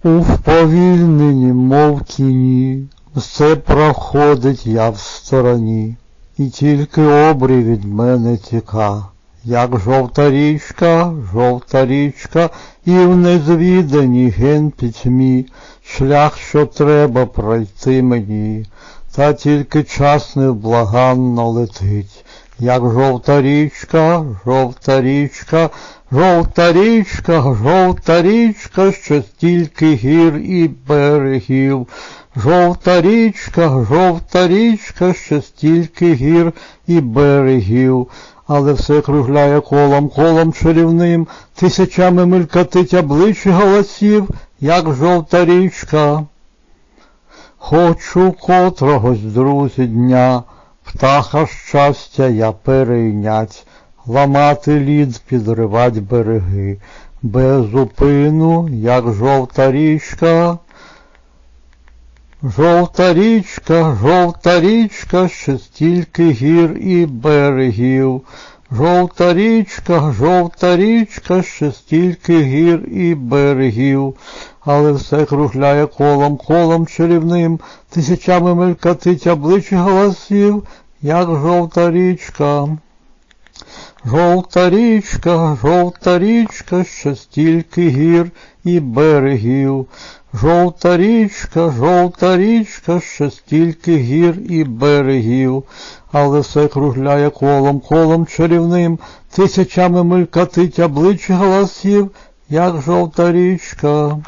У вповільненні, мов тіні, все проходить я в стороні, і тільки обрій від мене тіка, як жовта річка, і в незвіданій ген пітьмі, шлях, що треба пройти мені, та тільки час невблаганно летить, як жовта річка, що стільки гір і берегів, жовта річка, що стільки гір і берегів, але все кружляє колом чарівним, тисячами мелькотить облич і голосів, як жовта річка. Хочу котрогось, друзі, дня, птаха щастя я перейнять, ламати лід, підривать береги, без зупину, як жовта річка. Жовта річка, що стільки гір і берегів, жовта річка, що стільки гір і берегів, але все кружляє колом чарівним, тисячами мелькотить облич і голосів, як жовта річка. Жовта річка, що стільки гір і берегів, жовта річка, що стільки гір і берегів, але все кружляє колом чарівним, тисячами мелькотить облич і голосів, як жовта річка.